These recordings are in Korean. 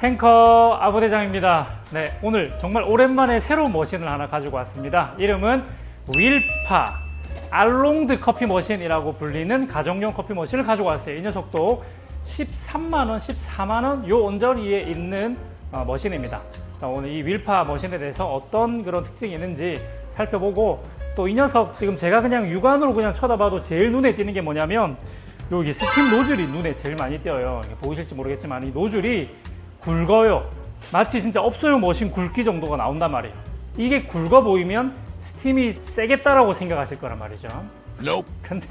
행커 아부대장입니다. 네, 오늘 정말 오랜만에 새로운 머신을 하나 가지고 왔습니다. 이름은 윌파 알롱드 커피 머신이라고 불리는 가정용 커피 머신을 가지고 왔어요. 이 녀석도 13만원, 14만원 요 언저리에 있는 머신입니다. 자, 오늘 이 윌파 머신에 대해서 어떤 그런 특징이 있는지 살펴보고, 또 이 녀석 지금 제가 그냥 육안으로 그냥 쳐다봐도 제일 눈에 띄는 게 뭐냐면 여기 스팀 노즐이 눈에 제일 많이 띄어요. 보이실지 모르겠지만 이 노즐이 굵어요. 마치 진짜 업소용 머신 굵기 정도가 나온단 말이에요. 이게 굵어 보이면 스팀이 세겠다라고 생각하실 거란 말이죠. 근데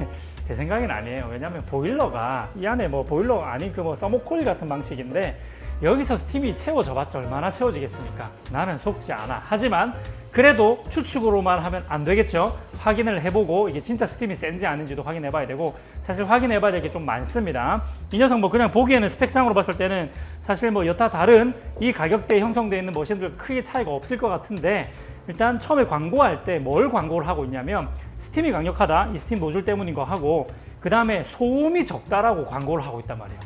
제 생각엔 아니에요. 왜냐면 보일러가 이 안에 뭐 보일러 아닌 그 뭐 서머코일 같은 방식인데 여기서 스팀이 채워져봤자 얼마나 채워지겠습니까? 나는 속지 않아. 하지만 그래도 추측으로만 하면 안 되겠죠. 확인을 해보고 이게 진짜 스팀이 센지 아닌지도 확인해 봐야 되고, 사실 확인해 봐야 될 게 좀 많습니다. 이 녀석 뭐 그냥 보기에는 스펙상으로 봤을 때는 사실 뭐 여타 다른 이 가격대에 형성되어 있는 머신들 크게 차이가 없을 것 같은데, 일단 처음에 광고할 때 뭘 광고를 하고 있냐면 스팀이 강력하다, 이 스팀 노즐 때문인 거 하고, 그 다음에 소음이 적다라고 광고를 하고 있단 말이에요.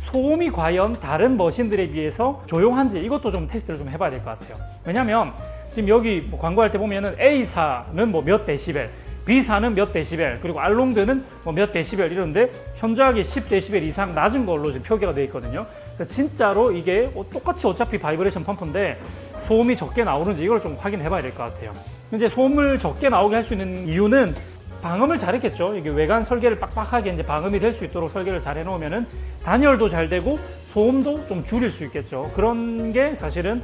소음이 과연 다른 머신들에 비해서 조용한지 이것도 좀 테스트를 좀 해봐야 될 것 같아요. 왜냐면 지금 여기 뭐 광고할 때 보면은 A사는 뭐 몇 데시벨, B사는 몇 데시벨, 그리고 알롱드는 뭐 몇 데시벨 이러는데 현저하게 10데시벨 이상 낮은 걸로 지금 표기가 되어 있거든요. 그러니까 진짜로 이게 똑같이 어차피 바이브레이션 펌프인데 소음이 적게 나오는지 이걸 좀 확인해 봐야 될 것 같아요. 이제 소음을 적게 나오게 할 수 있는 이유는 방음을 잘했겠죠. 이게 외관 설계를 빡빡하게 이제 방음이 될 수 있도록 설계를 잘 해놓으면은 단열도 잘 되고 소음도 좀 줄일 수 있겠죠. 그런 게 사실은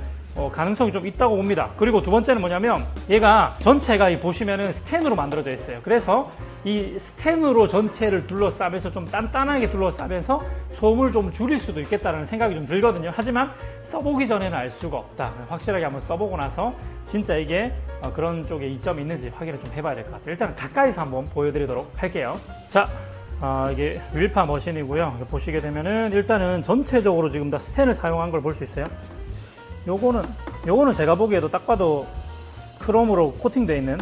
가능성이 좀 있다고 봅니다. 그리고 두 번째는 뭐냐면 얘가 전체가 보시면은 스텐으로 만들어져 있어요. 그래서 이 스텐으로 전체를 둘러싸면서 좀 단단하게 둘러싸면서 소음을 좀 줄일 수도 있겠다는 생각이 좀 들거든요. 하지만 써보기 전에는 알 수가 없다. 확실하게 한번 써보고 나서 진짜 이게 그런 쪽에 이점이 있는지 확인을 좀 해봐야 될 것 같아요. 일단 가까이서 한번 보여드리도록 할게요. 자, 이게 윌파 머신이고요. 보시게 되면은 일단은 전체적으로 지금 다 스텐을 사용한 걸 볼 수 있어요. 요거는 제가 보기에도 딱 봐도 크롬으로 코팅되어 있는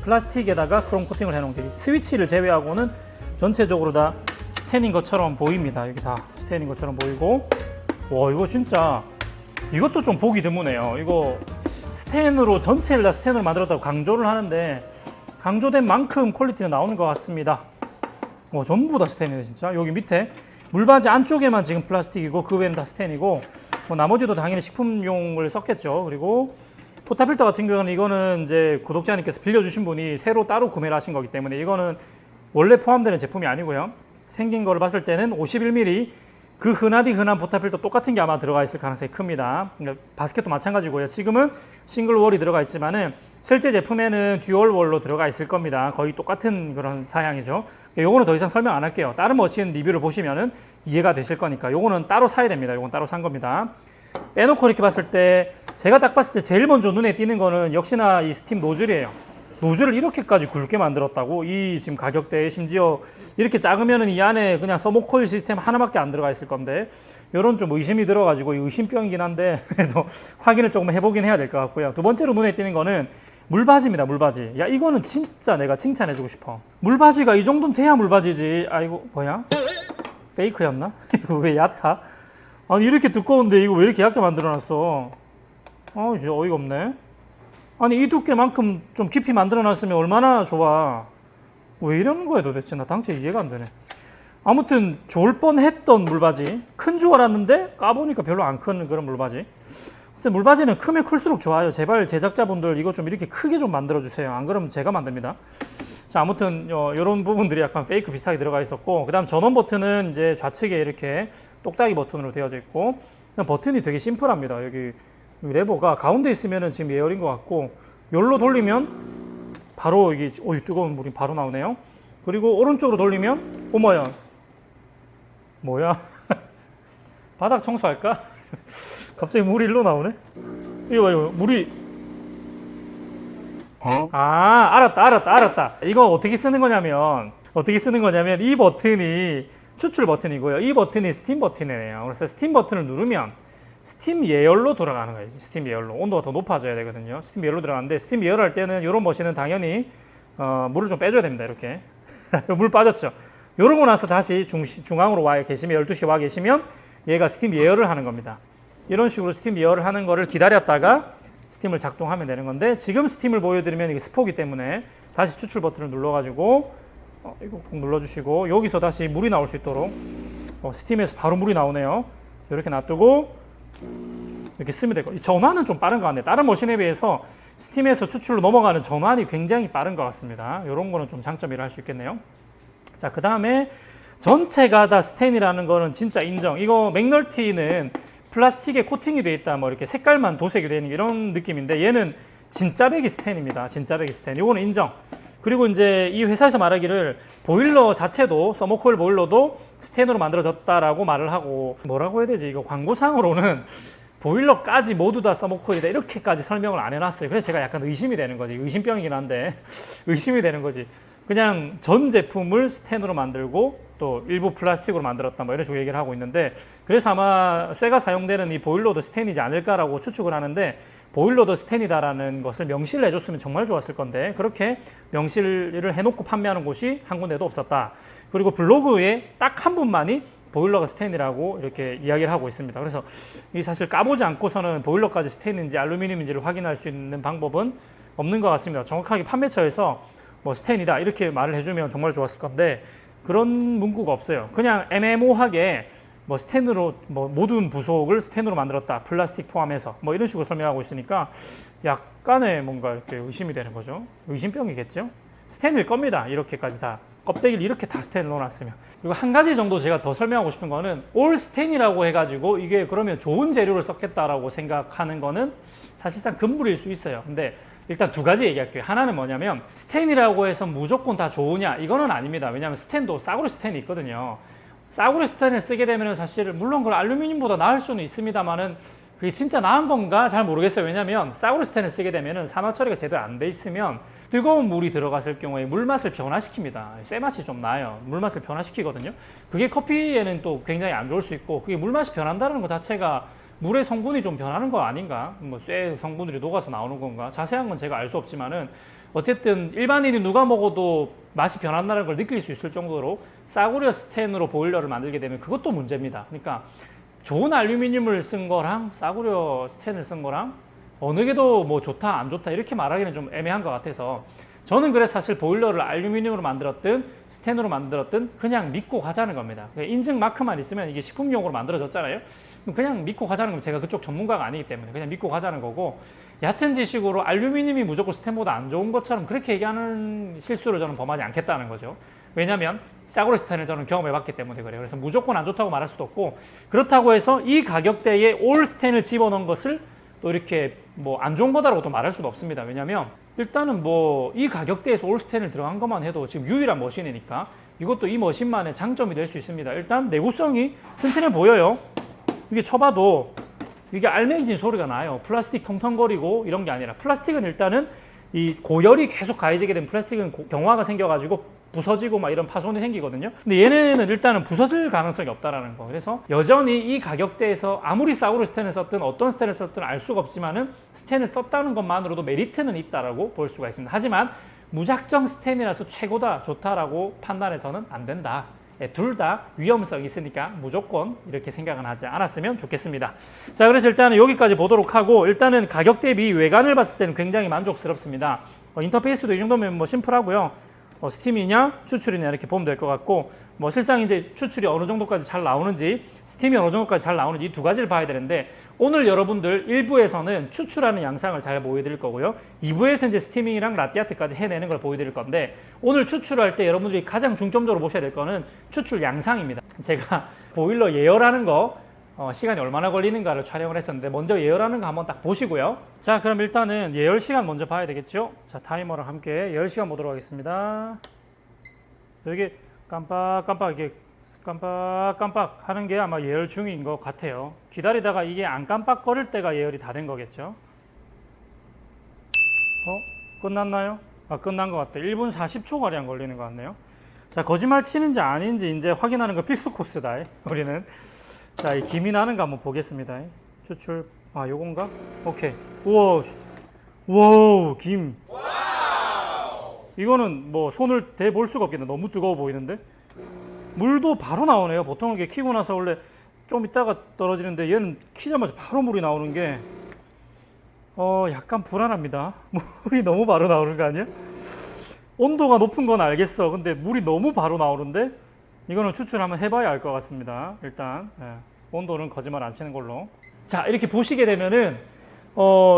플라스틱에다가 크롬 코팅을 해놓은 게, 스위치를 제외하고는 전체적으로 다 스텐인 것처럼 보입니다. 여기 다 스텐인 것처럼 보이고, 와, 이거 진짜 이것도 좀 보기 드무네요. 이거 스텐으로 전체를 다 스텐으로 만들었다고 강조를 하는데 강조된 만큼 퀄리티는 나오는 것 같습니다. 전부 다 스텐이네 진짜. 여기 밑에 물바지 안쪽에만 지금 플라스틱이고 그 외에는 다 스텐이고, 나머지도 당연히 식품용을 썼겠죠. 그리고 포타필터 같은 경우는 이거는 이제 구독자님께서 빌려주신 분이 새로 따로 구매를 하신 거기 때문에 이거는 원래 포함되는 제품이 아니고요. 생긴 거를 봤을 때는 51mm 그 흔한 포타필터 똑같은 게 아마 들어가 있을 가능성이 큽니다. 바스켓도 마찬가지고요. 지금은 싱글 월이 들어가 있지만은 실제 제품에는 듀얼 월로 들어가 있을 겁니다. 거의 똑같은 그런 사양이죠. 요거는 더 이상 설명 안 할게요. 다른 머신 리뷰를 보시면은 이해가 되실 거니까 요거는 따로 사야 됩니다. 요건 따로 산 겁니다. 빼놓고 이렇게 봤을 때 제가 딱 봤을 때 제일 먼저 눈에 띄는 거는 역시나 이 스팀 노즐이에요. 노즐을 이렇게까지 굵게 만들었다고? 이 지금 가격대에 심지어 이렇게 작으면은 이 안에 그냥 서머코일 시스템 하나밖에 안 들어가 있을 건데, 요런 좀 의심이 들어가지고 의심병이긴 한데 그래도 확인을 조금 해보긴 해야 될 것 같고요. 두 번째로 눈에 띄는 거는 물바지입니다. 물바지. 야, 이거는 진짜 내가 칭찬해주고 싶어. 물바지가 이 정도는 돼야 물바지지. 아이고, 뭐야? 페이크였나? 이거 왜 얕아? 아니, 이렇게 두꺼운데 이거 왜 이렇게 얇게 만들어놨어? 이제 어이가 없네. 아니, 이 두께만큼 좀 깊이 만들어놨으면 얼마나 좋아. 왜 이러는 거야 도대체? 나 당최 이해가 안 되네. 아무튼 좋을 뻔했던 물바지. 큰 줄 알았는데 까보니까 별로 안 큰 그런 물바지. 물바지는 크면 클수록 좋아요. 제발 제작자분들 이거 좀 이렇게 크게 좀 만들어주세요. 안 그러면 제가 만듭니다. 자, 아무튼 이런 부분들이 약간 페이크 비슷하게 들어가 있었고, 그 다음 전원 버튼은 이제 좌측에 이렇게 똑딱이 버튼으로 되어져 있고, 버튼이 되게 심플합니다. 여기 레버가 가운데 있으면은 지금 예열인 것 같고, 열로 돌리면 바로 이게 뜨거운 물이 바로 나오네요. 그리고 오른쪽으로 돌리면 어머야, 뭐야? 바닥 청소할까? 갑자기 물이 일로 나오네. 이거 봐요, 물이. 알았다. 이거 어떻게 쓰는 거냐면 이 버튼이 추출 버튼이고요. 이 버튼이 스팀 버튼이에요. 그래서 스팀 버튼을 누르면 스팀 예열로 돌아가는 거예요. 스팀 예열로. 온도가 더 높아져야 되거든요. 스팀 예열로 들어가는데, 스팀 예열할 때는 이런 머신은 당연히 물을 좀 빼줘야 됩니다. 이렇게 물 빠졌죠. 이러고 나서 다시 중앙으로 와 계시면, 12시 와 계시면 얘가 스팀 예열을 하는 겁니다. 이런 식으로 스팀 예열을 하는 거를 기다렸다가 스팀을 작동하면 되는 건데, 지금 스팀을 보여드리면 이게 스포기 때문에 다시 추출 버튼을 눌러가지고 이거 꼭 눌러주시고, 여기서 다시 물이 나올 수 있도록 스팀에서 바로 물이 나오네요. 이렇게 놔두고 이렇게 쓰면 되고, 전환은 좀 빠른 것 같네요. 다른 머신에 비해서 스팀에서 추출로 넘어가는 전환이 굉장히 빠른 것 같습니다. 이런 거는 좀 장점이라 할 수 있겠네요. 자, 그 다음에 전체가 다 스텐이라는 거는 진짜 인정. 이거 맥널티는 플라스틱에 코팅이 되어 있다, 뭐 이렇게 색깔만 도색이 되는 이런 느낌인데, 얘는 진짜 배기 스텐입니다. 진짜 배기 스텐. 이거는 인정. 그리고 이제 이 회사에서 말하기를 보일러 자체도, 서머코일 보일러도 스텐으로 만들어졌다라고 말을 하고, 뭐라고 해야 되지? 이거 광고상으로는 보일러까지 모두 다 서머코일이다 이렇게까지 설명을 안 해놨어요. 그래서 제가 약간 의심이 되는 거지. 의심병이긴 한데 의심이 되는 거지. 그냥 전 제품을 스텐으로 만들고 또 일부 플라스틱으로 만들었다, 뭐 이런 식으로 얘기를 하고 있는데, 그래서 아마 쇠가 사용되는 이 보일러도 스텐이지 않을까라고 추측을 하는데, 보일러도 스텐이다라는 것을 명시를 해줬으면 정말 좋았을 건데, 그렇게 명시를 해놓고 판매하는 곳이 한 군데도 없었다. 그리고 블로그에 딱 한 분만이 보일러가 스텐이라고 이렇게 이야기를 하고 있습니다. 그래서 이 사실 까보지 않고서는 보일러까지 스텐인지 알루미늄인지를 확인할 수 있는 방법은 없는 것 같습니다. 정확하게 판매처에서 뭐 스텐이다 이렇게 말을 해주면 정말 좋았을 건데, 그런 문구가 없어요. 그냥 애매모호하게 뭐 스텐으로, 뭐 모든 부속을 스텐으로 만들었다, 플라스틱 포함해서, 뭐 이런 식으로 설명하고 있으니까 약간의 뭔가 이렇게 의심이 되는 거죠. 의심병이겠죠. 스텐일 겁니다. 이렇게까지 다 껍데기를 이렇게 다 스텐을 넣어놨으면. 그리고 한 가지 정도 제가 더 설명하고 싶은 거는, 올 스텐이라고 해가지고 이게 그러면 좋은 재료를 썼겠다라고 생각하는 거는 사실상 금물일 수 있어요. 근데 일단 두 가지 얘기할게요. 하나는 뭐냐면, 스텐이라고 해서 무조건 다 좋으냐, 이거는 아닙니다. 왜냐하면 스텐도 싸구려 스텐이 있거든요. 싸구려 스텐을 쓰게 되면 사실 물론 그 알루미늄보다 나을 수는 있습니다만은 그게 진짜 나은 건가 잘 모르겠어요. 왜냐하면 싸구려 스텐을 쓰게 되면 산화 처리가 제대로 안 돼 있으면 뜨거운 물이 들어갔을 경우에 물맛을 변화시킵니다. 쇠맛이 좀 나요. 물맛을 변화시키거든요. 그게 커피에는 또 굉장히 안 좋을 수 있고, 그게 물맛이 변한다는 것 자체가 물의 성분이 좀 변하는 거 아닌가? 뭐 쇠 성분들이 녹아서 나오는 건가? 자세한 건 제가 알 수 없지만은, 어쨌든 일반인이 누가 먹어도 맛이 변한다는 걸 느낄 수 있을 정도로 싸구려 스텐으로 보일러를 만들게 되면 그것도 문제입니다. 그러니까 좋은 알루미늄을 쓴 거랑 싸구려 스텐을 쓴 거랑 어느 게 더 뭐 좋다 안 좋다 이렇게 말하기는 좀 애매한 것 같아서, 저는 그래서 사실 보일러를 알루미늄으로 만들었든 스텐으로 만들었든 그냥 믿고 가자는 겁니다. 인증 마크만 있으면, 이게 식품용으로 만들어졌잖아요. 그냥 믿고 가자는 겁니다. 제가 그쪽 전문가가 아니기 때문에 그냥 믿고 가자는 거고, 얕은 지식으로 알루미늄이 무조건 스텐보다 안 좋은 것처럼 그렇게 얘기하는 실수를 저는 범하지 않겠다는 거죠. 왜냐하면 싸구려 스텐을 저는 경험해봤기 때문에 그래요. 그래서 무조건 안 좋다고 말할 수도 없고, 그렇다고 해서 이 가격대에 올 스텐을 집어넣은 것을 또 이렇게 뭐 안 좋은 거다라고 또 말할 수도 없습니다. 왜냐하면 일단은 뭐 이 가격대에서 올 스텐을 들어간 것만 해도 지금 유일한 머신이니까 이것도 이 머신만의 장점이 될 수 있습니다. 일단 내구성이 튼튼해 보여요. 이게 쳐봐도 이게 알맹이진 소리가 나요. 플라스틱 텅텅거리고 이런 게 아니라, 플라스틱은 일단은 이 고열이 계속 가해지게 되면 플라스틱은 경화가 생겨가지고 부서지고 막 이런 파손이 생기거든요. 근데 얘네는 일단은 부서질 가능성이 없다라는 거. 그래서 여전히 이 가격대에서 아무리 싸구려 스텐을 썼든 어떤 스텐을 썼든 알 수가 없지만은 스텐을 썼다는 것만으로도 메리트는 있다라고 볼 수가 있습니다. 하지만 무작정 스텐이라서 최고다, 좋다라고 판단해서는 안 된다. 둘 다 위험성이 있으니까 무조건 이렇게 생각은 하지 않았으면 좋겠습니다. 자, 그래서 일단은 여기까지 보도록 하고, 일단은 가격 대비 외관을 봤을 때는 굉장히 만족스럽습니다. 인터페이스도 이 정도면 뭐 심플하고요. 스팀이냐 추출이냐 이렇게 보면 될 것 같고, 뭐 실상 이제 추출이 어느 정도까지 잘 나오는지, 스팀이 어느 정도까지 잘 나오는지 이 두 가지를 봐야 되는데, 오늘 여러분들 1부에서는 추출하는 양상을 잘 보여드릴 거고요. 2부에서 이제 스티밍이랑 라떼아트까지 해내는 걸 보여드릴 건데, 오늘 추출할 때 여러분들이 가장 중점적으로 보셔야 될 거는 추출 양상입니다. 제가 보일러 예열하는 거 시간이 얼마나 걸리는가를 촬영을 했었는데, 먼저 예열하는 거 한번 딱 보시고요. 자, 그럼 일단은 예열 시간 먼저 봐야 되겠죠. 자, 타이머랑 함께 예열 시간 보도록 하겠습니다. 여기 깜빡깜빡 이게 깜빡깜빡 하는 게 아마 예열 중인 것 같아요. 기다리다가 이게 안 깜빡거릴 때가 예열이 다 된 거겠죠. 끝났나요? 끝난 것 같아요. 1분 40초가량 걸리는 것 같네요. 자, 거짓말 치는지 아닌지 이제 확인하는 거 필수 코스다. 우리는. 자, 이 김이 나는가 한번 보겠습니다. 추출. 요건가? 오케이. 우와, 김. 이거는 뭐 손을 대볼 수가 없겠네. 너무 뜨거워 보이는데. 물도 바로 나오네요. 보통 이렇게 키고 나서 원래 좀 이따가 떨어지는데 얘는 키자마자 바로 물이 나오는 게 약간 불안합니다. 물이 너무 바로 나오는 거 아니야? 온도가 높은 건 알겠어. 근데 물이 너무 바로 나오는데 이거는 추출 한번 해봐야 알 것 같습니다. 일단 온도는 거짓말 안 치는 걸로. 자, 이렇게 보시게 되면은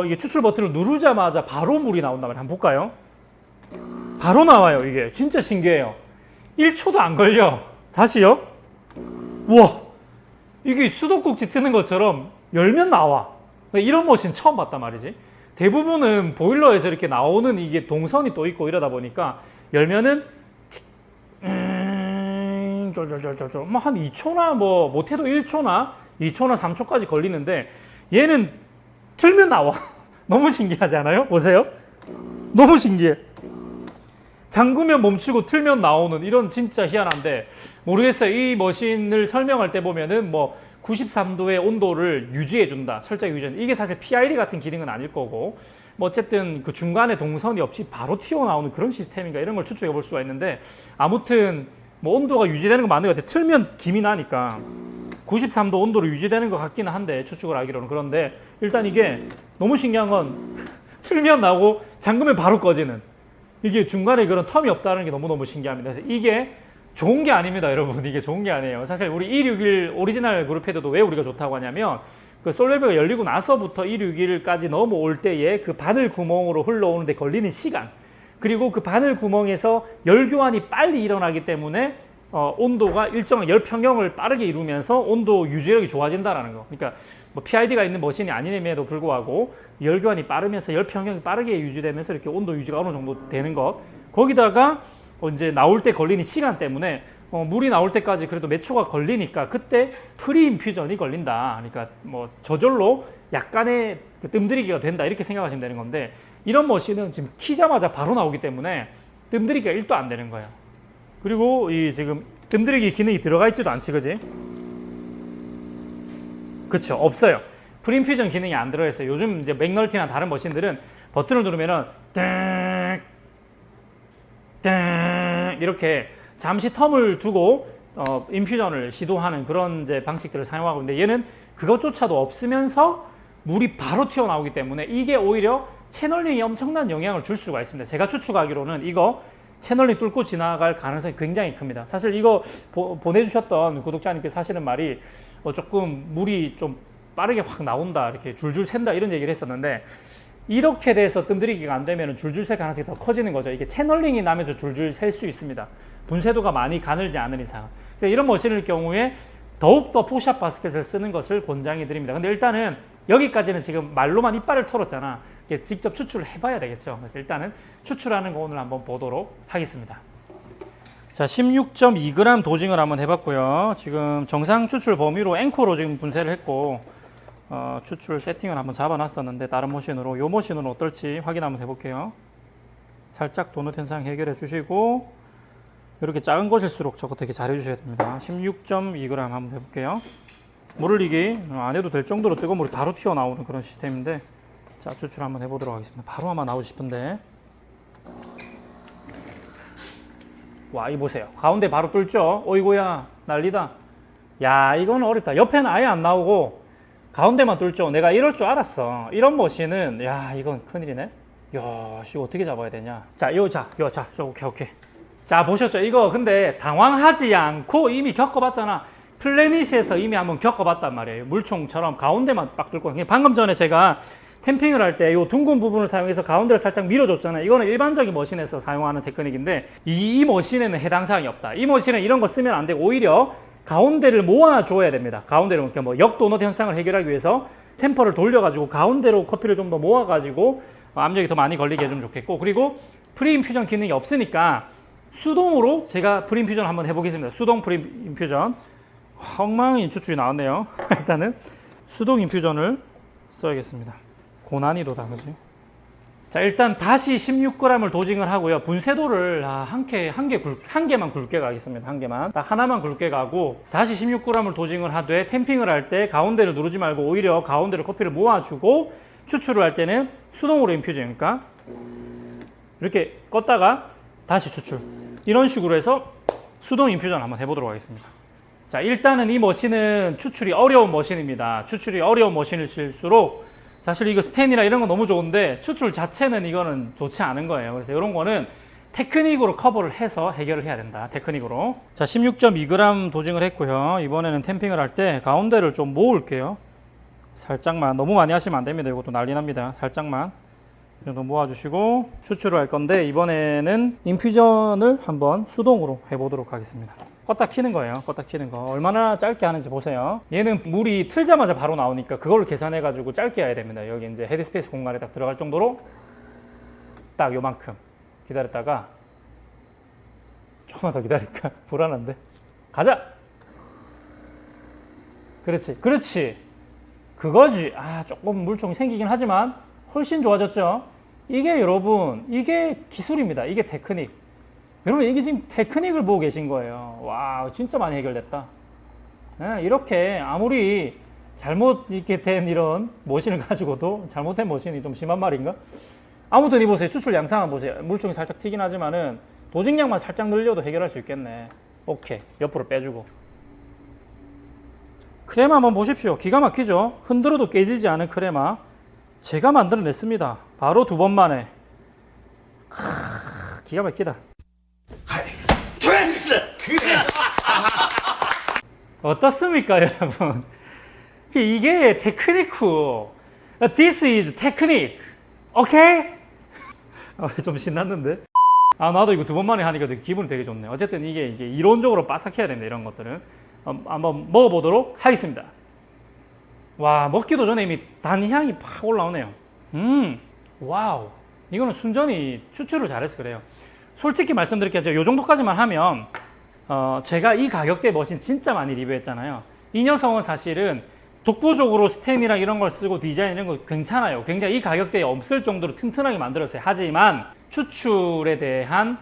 이게 추출 버튼을 누르자마자 바로 물이 나온단 말이에요. 한번 볼까요? 바로 나와요. 이게 진짜 신기해요. 1초도 안 걸려. 다시요. 우와, 이게 수도꼭지 트는 것처럼 열면 나와. 이런 머신 처음 봤단 말이지. 대부분은 보일러에서 이렇게 나오는 이게 동선이 또 있고 이러다 보니까 열면은 쫄쫄쫄쫄쫄 한 2초나 뭐 못해도 1초나 2초나 3초까지 걸리는데 얘는 틀면 나와. 너무 신기하지 않아요? 보세요. 너무 신기해. 잠그면 멈추고 틀면 나오는 이런 진짜 희한한데 모르겠어요. 이 머신을 설명할 때 보면은 뭐 93도의 온도를 유지해 준다. 철저히 유지한다. 이게 사실 PID 같은 기능은 아닐 거고 뭐 어쨌든 그 중간에 동선이 없이 바로 튀어나오는 그런 시스템인가 이런 걸 추측해 볼 수가 있는데 아무튼 뭐 온도가 유지되는 거 맞는 것 같아. 틀면 김이 나니까 93도 온도로 유지되는 것 같기는 한데 추측을 하기로는. 그런데 일단 이게 너무 신기한 건 틀면 나오고 잠그면 바로 꺼지는 이게 중간에 그런 텀이 없다는 게 너무너무 신기합니다. 그래서 이게 좋은 게 아닙니다, 여러분. 이게 좋은 게 아니에요. 사실 우리 261 오리지널 그룹 헤드도 왜 우리가 좋다고 하냐면 그 솔밸브가 열리고 나서부터 261까지 넘어올 때에 그 바늘 구멍으로 흘러오는데 걸리는 시간, 그리고 그 바늘 구멍에서 열 교환이 빨리 일어나기 때문에 온도가 일정한 열 평형을 빠르게 이루면서 온도 유지력이 좋아진다라는 거. 그러니까 뭐 PID가 있는 머신이 아님에도 불구하고 열 교환이 빠르면서 열 평형이 빠르게 유지되면서 이렇게 온도 유지가 어느 정도 되는 것. 거기다가 이제 나올 때 걸리는 시간 때문에 물이 나올 때까지 그래도 몇 초가 걸리니까 그때 프리인퓨전이 걸린다. 그러니까 뭐 저절로 약간의 그 뜸들이기가 된다 이렇게 생각하시면 되는 건데 이런 머신은 지금 키자마자 바로 나오기 때문에 뜸들이기가 1도 안 되는 거예요. 그리고 이 지금 뜸들이기 기능이 들어가 있지도 않지, 그지? 그쵸, 없어요. 프리인퓨전 기능이 안 들어있어요. 요즘 이제 맥널티나 다른 머신들은 버튼을 누르면은 이렇게 잠시 텀을 두고 인퓨전을 시도하는 그런 이제 방식들을 사용하고 있는데 얘는 그것조차도 없으면서 물이 바로 튀어나오기 때문에 이게 오히려 채널링에 엄청난 영향을 줄 수가 있습니다. 제가 추측하기로는 이거 채널링 뚫고 지나갈 가능성이 굉장히 큽니다. 사실 이거 보내주셨던 구독자님께서 하시는 말이 조금 물이 좀 빠르게 확 나온다, 이렇게 줄줄 샌다 이런 얘기를 했었는데 이렇게 돼서 뜸들이기가 안 되면 줄줄 셀 가능성이 더 커지는 거죠. 이게 채널링이 나면서 줄줄 셀 수 있습니다. 분쇄도가 많이 가늘지 않은 이상. 이런 머신일 경우에 더욱더 푸시업 바스켓을 쓰는 것을 권장해 드립니다. 근데 일단은 여기까지는 지금 말로만 이빨을 털었잖아. 직접 추출을 해봐야 되겠죠. 그래서 일단은 추출하는 거 오늘 한번 보도록 하겠습니다. 자, 16.2g 도징을 한번 해봤고요. 지금 정상 추출 범위로 앵코로 지금 분쇄를 했고 추출 세팅을 한번 잡아놨었는데 다른 머신으로 이 머신으로 어떨지 확인 한번 해볼게요. 살짝 도넛 현상 해결해 주시고 이렇게 작은 것일수록 저거 되게 잘 해주셔야 됩니다. 16.2g 한번 해볼게요. 물 흘리기 안 해도 될 정도로 뜨거운 물이 바로 튀어나오는 그런 시스템인데 자, 추출 한번 해보도록 하겠습니다. 바로 아마 나오고 싶은데 와, 이 보세요. 가운데 바로 뚫죠. 어이고야 난리다. 야, 이건 어렵다. 옆에는 아예 안 나오고 가운데만 뚫죠. 내가 이럴 줄 알았어. 이런 머신은 야, 이건 큰일이네. 야, 이거 어떻게 잡아야 되냐. 자, 오케이. 자, 보셨죠? 이거 근데 당황하지 않고 이미 겪어봤잖아. 플래닛에서 이미 한번 겪어봤단 말이에요. 물총처럼 가운데만 딱 뚫고. 방금 전에 제가 템핑을 할 때 이 둥근 부분을 사용해서 가운데를 살짝 밀어줬잖아요. 이거는 일반적인 머신에서 사용하는 테크닉인데 이 머신에는 해당 사항이 없다. 이 머신은 이런 거 쓰면 안 되고 오히려 가운데를 모아줘야 됩니다. 가운데로 이렇게 뭐 역도넛 현상을 해결하기 위해서 템퍼를 돌려가지고 가운데로 커피를 좀 더 모아가지고 압력이 더 많이 걸리게 해주면 좋겠고, 그리고 프리인퓨전 기능이 없으니까 수동으로 제가 프리인퓨전 한번 해보겠습니다. 수동 프리인퓨전. 엉망인 추출이 나왔네요. 일단은 수동 인퓨전을 써야겠습니다. 고난이도다, 그지? 자, 일단 다시 16g을 도징을 하고요. 분쇄도를 한 개만 굵게 가겠습니다. 한 개만. 딱 하나만 굵게 가고 다시 16g을 도징을 하되 템핑을 할 때 가운데를 누르지 말고 오히려 가운데로 커피를 모아주고 추출을 할 때는 수동으로 인퓨전. 그러니까 이렇게 껐다가 다시 추출. 이런 식으로 해서 수동 인퓨전 한번 해보도록 하겠습니다. 자, 일단은 이 머신은 추출이 어려운 머신입니다. 추출이 어려운 머신일수록 사실 이거 스텐이나 이런 거 너무 좋은데 추출 자체는 이거는 좋지 않은 거예요. 그래서 이런 거는 테크닉으로 커버를 해서 해결을 해야 된다. 테크닉으로. 자, 16.2g 도징을 했고요. 이번에는 탬핑을 할 때 가운데를 좀 모을게요. 살짝만. 너무 많이 하시면 안 됩니다. 이것도 난리 납니다. 살짝만. 이 정도 모아주시고 추출을 할 건데 이번에는 인퓨전을 한번 수동으로 해보도록 하겠습니다. 껐다 키는 거예요. 껐다 키는 거. 얼마나 짧게 하는지 보세요. 얘는 물이 틀자마자 바로 나오니까 그걸 계산해 가지고 짧게 해야 됩니다. 여기 이제 헤드스페이스 공간에 딱 들어갈 정도로 딱 요만큼 기다렸다가 조금만 더 기다릴까? 불안한데. 가자. 그렇지, 그렇지. 그거지. 아, 조금 물총이 생기긴 하지만 훨씬 좋아졌죠. 이게 여러분, 이게 기술입니다. 이게 테크닉. 여러분, 이게 지금 테크닉을 보고 계신 거예요. 와, 진짜 많이 해결됐다. 네, 이렇게 아무리 잘못 이렇게 된 이런 머신을 가지고도 잘못된 머신이 좀 심한 말인가? 아무튼 이 보세요. 추출 양상 한번 보세요. 물총이 살짝 튀긴 하지만은 도징량만 살짝 늘려도 해결할 수 있겠네. 오케이. 옆으로 빼주고. 크레마 한번 보십시오. 기가 막히죠? 흔들어도 깨지지 않은 크레마. 제가 만들어냈습니다. 바로 2번 만에. 기가 막히다. 됐어! 그래! 어떻습니까, 여러분? 이게 테크니크. This is technique. 오케이? 좀 신났는데? 아, 나도 이거 2번 만에 하니까 되게 기분이 되게 좋네. 어쨌든 이게 이론적으로 바삭해야 됩니다. 이런 것들은. 한번 먹어보도록 하겠습니다. 와, 먹기도 전에 이미 단향이 팍 올라오네요. 와우. 이거는 순전히 추출을 잘해서 그래요. 솔직히 말씀드릴게요. 요 정도까지만 하면, 제가 이 가격대 머신 진짜 많이 리뷰했잖아요. 이 녀석은 사실은 독보적으로 스텐이랑 이런 걸 쓰고 디자인 이런 거 괜찮아요. 굉장히 이 가격대에 없을 정도로 튼튼하게 만들었어요. 하지만 추출에 대한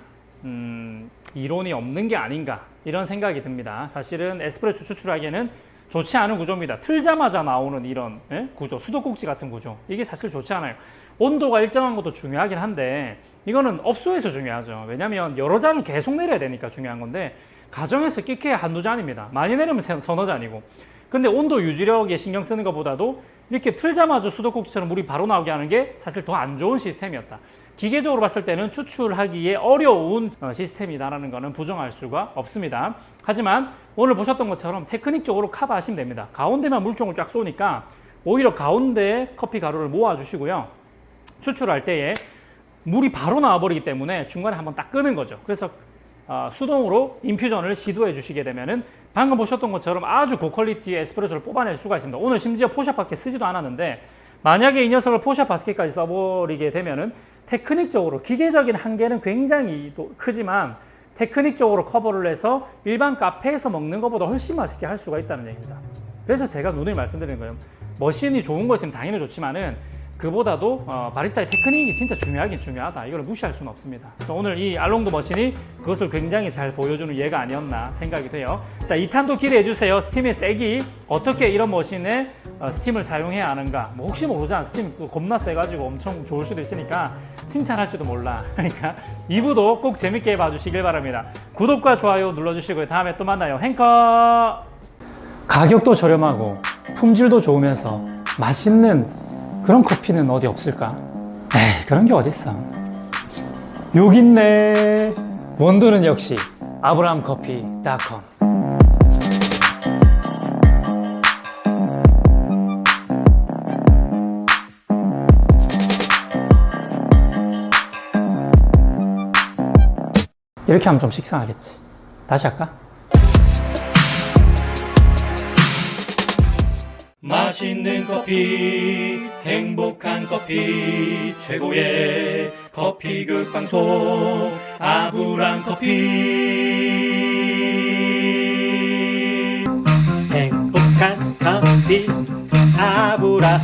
이론이 없는 게 아닌가 이런 생각이 듭니다. 사실은 에스프레소 추출하기에는 좋지 않은 구조입니다. 틀자마자 나오는 이런 구조, 수도꼭지 같은 구조, 이게 사실 좋지 않아요. 온도가 일정한 것도 중요하긴 한데 이거는 업소에서 중요하죠. 왜냐하면 여러 잔을 계속 내려야 되니까 중요한 건데 가정에서 끼케야 한두 잔입니다. 많이 내리면 서너 잔이고. 근데 온도 유지력에 신경 쓰는 것보다도 이렇게 틀자마자 수도꼭지처럼 물이 바로 나오게 하는 게 사실 더 안 좋은 시스템이었다. 기계적으로 봤을 때는 추출하기에 어려운 시스템이다라는 것은 부정할 수가 없습니다. 하지만 오늘 보셨던 것처럼 테크닉적으로 커버하시면 됩니다. 가운데만 물총을 쫙 쏘니까 오히려 가운데 커피 가루를 모아주시고요. 추출할 때에 물이 바로 나와버리기 때문에 중간에 한번 딱 끄는 거죠. 그래서 수동으로 인퓨전을 시도해 주시게 되면은 방금 보셨던 것처럼 아주 고퀄리티의 에스프레소를 뽑아낼 수가 있습니다. 오늘 심지어 포샵밖에 쓰지도 않았는데 만약에 이 녀석을 포샵 바스켓까지 써버리게 되면은 테크닉적으로 기계적인 한계는 굉장히 크지만 테크닉적으로 커버를 해서 일반 카페에서 먹는 것보다 훨씬 맛있게 할 수가 있다는 얘기입니다. 그래서 제가 누누이 말씀드리는 거예요. 머신이 좋은 것은 당연히 좋지만은 그보다도 바리스타의 테크닉이 진짜 중요하긴 중요하다. 이걸 무시할 수는 없습니다. 그래서 오늘 이 알롱도 머신이 그것을 굉장히 잘 보여주는 예가 아니었나 생각이 돼요. 자, 2탄도 기대해 주세요. 스팀의 세기, 어떻게 이런 머신에 스팀을 사용해야 하는가. 뭐 혹시 모르잖아. 스팀 겁나 세가지고 엄청 좋을 수도 있으니까 칭찬할지도 몰라. 그러니까 2부도 꼭 재밌게 봐주시길 바랍니다. 구독과 좋아요 눌러주시고요. 다음에 또 만나요. 행커! 가격도 저렴하고 품질도 좋으면서 맛있는 그런 커피는 어디 없을까? 에이, 그런 게 어딨어. 여기 있네. 원두는 역시 abrahamcoffee.com. 이렇게 하면 좀 식상하겠지. 다시 할까? 맛있는 커피, 행복한 커피, 최고의 커피 교육 방송, 아브람 커피. 행복한 커피, 아브라